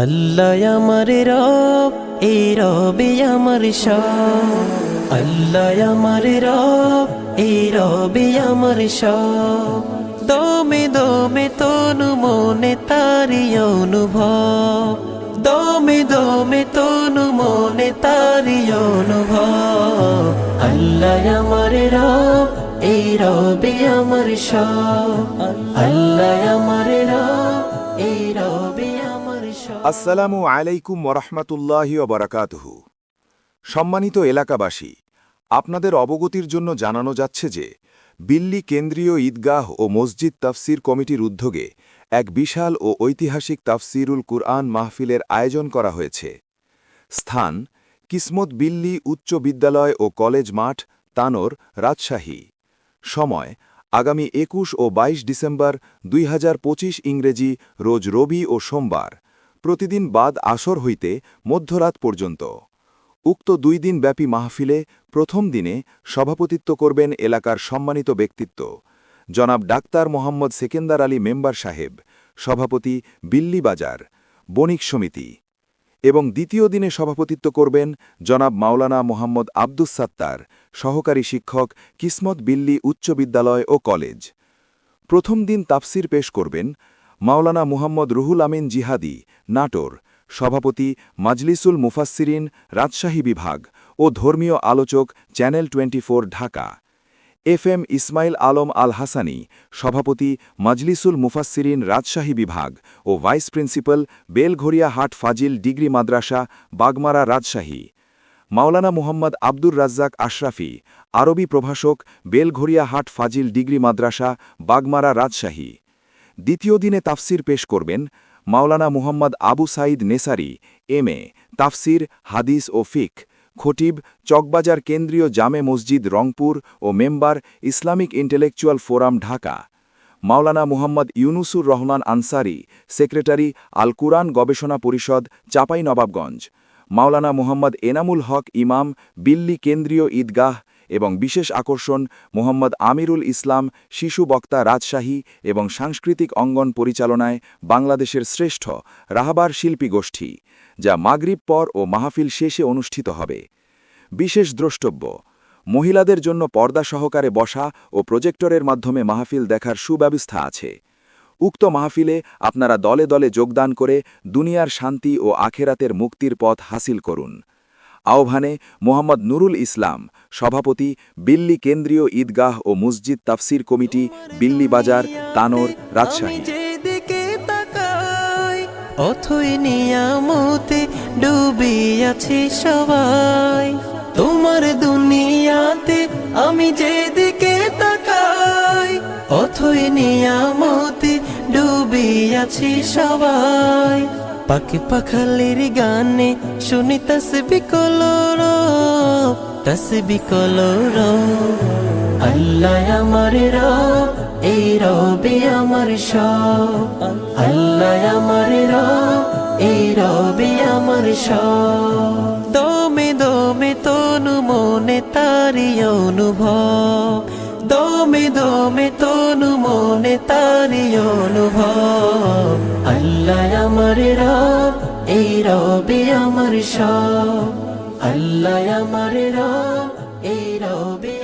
আল্লাহ আমার রব, এই রবে আমার সব। আল্লাহ আমার রব, এই রবে আমার সব। দমে দমে তনু মনে তারি অনুভব, দমে দমে তনু মনে তারি অনুভব। আল্লাহ আমার রব, এই রবে আমার সব। আল্লাহ আমার রব, এই রবে আমার সব। আসসালামু আলাইকুম ওরহমতুল্লাহি ওবরাকাতুহু। সম্মানিত এলাকাবাসী, আপনাদের অবগতির জন্য জানানো যাচ্ছে যে দিল্লি কেন্দ্রীয় ঈদগাহ ও মসজিদ তাফসির কমিটির উদ্যোগে এক বিশাল ও ঐতিহাসিক তাফসিরুল কুরআন মাহফিলের আয়োজন করা হয়েছে। স্থান: কিসমত বিল্লি উচ্চ বিদ্যালয় ও কলেজ মাঠ, তানোর, রাজশাহী। সময়: আগামী ২১ ও ২২ ডিসেম্বর ২০২৫ ইংরেজি, রোজ রবি ও সোমবার, প্রতিদিন বাদ আসর হইতে মধ্যরাত পর্যন্ত। উক্ত ২ দিন ব্যাপী মাহফিলে প্রথম দিনে সভাপতিত্ব করবেন এলাকার সম্মানিত ব্যক্তিত্ব জনাব ডাক্তার মোহাম্মদ সেকেন্দার আলী মেম্বার সাহেব, সভাপতি, বিল্লি বাজার বণিক সমিতি, এবং দ্বিতীয় দিনে সভাপতিত্ব করবেন জনাব মাওলানা মোহাম্মদ আব্দুস সাত্তার, সহকারী শিক্ষক, কিসমত বিল্লি উচ্চ বিদ্যালয় ও কলেজ। প্রথম দিন তাফসির পেশ করবেন মাওলানা মুহাম্মদ রুহুল আমিন জিহাদি, নাটোর, সভাপতি, মাজলিসুল মুফাসসিরিন, রাজশাহী বিভাগ ও ধর্মীয় আলোচক, চ্যানেল 24, ঢাকা। FM ইসমাইল আলম আল হাসানি, সভাপতি, মাজলিসুল মুফাসসিরিন, রাজশাহী বিভাগ ও ভাইস প্রিন্সিপাল, বেলঘরিয়া হাট ফাজিল ডিগ্রি মাদ্রাসা, বাগমারা, রাজশাহী। মাওলানা মুহাম্মদ আব্দুর রাজ্জাক আশরাফি, আরবি প্রভাষক, বেলঘরিয়া হাট ফাজিল ডিগ্রি মাদ্রাসা, বাগমারা, রাজশাহী। দ্বিতীয় দিনে তাফসির পেশ করবেন মাওলানা মুহাম্মদ আবু সাঈদ নেসারি, MA, তাফসির, হাদিস ও ফিক, খটিব, চকবাজার কেন্দ্রীয় জামে মসজিদ, রংপুর ও member, Islamic intellectual forum, Dhaka. Maulana Muhammad Yunusur Rahman Ansari, secretary, Al Quran গবেষণা পরিষদ, চাঁপাইনবাবগঞ্জ। মাওলানা মুহাম্মদ এনামুল হক, ইমাম, বিল্লি কেন্দ্রীয় ঈদগাহ, এবং বিশেষ আকর্ষণ মোহাম্মদ আমিরুল ইসলাম, শিশু বক্তা, রাজশাহী এবং সাংস্কৃতিক অঙ্গন পরিচালনায় বাংলাদেশের শ্রেষ্ঠ রাহবার শিল্পী গোষ্ঠী, যা মাগরিব পর ও মাহফিল শেষে অনুষ্ঠিত হবে। বিশেষ দ্রষ্টব্য: মহিলাদের জন্য পর্দা সহকারে বসা ও প্রজেক্টরের মাধ্যমে মাহফিল দেখার সুব্যবস্থা আছে। উক্ত মাহফিলে আপনারা দলে দলে যোগদান করে দুনিয়ার শান্তি ও আখেরাতের মুক্তির পথ হাসিল করুন। আহ্বানে মোহাম্মদ নুরুল ইসলাম, সভাপতি, বিল্লি কেন্দ্রীয় ঈদগাহ ও মসজিদ তাফসির কমিটি, বিল্লি বাজার, তানোর, রাজশাহী। অথই নিয়ামতে ডুবে আছে সবাই, তোমার দুনিয়াতে আমি যেদিকে তাকাই। অথই নিয়ামতে ডুবে আছে সবাই, পাখি পাখালির গানে শুনি তসবি কলরব, তসবি কলরব। আল্লাহ আমার রব, এই রবে আমার সব। আল্লাহ আমার রব, এই রবে আমার সব। দমে দমে তনু মনে তারি অনুভব, দমে দমে তনু মনে তারি অনুভব। আল্লাহ আমার রব, এই রবে আমার সব। আল্লাহ আমার রব, এই রবে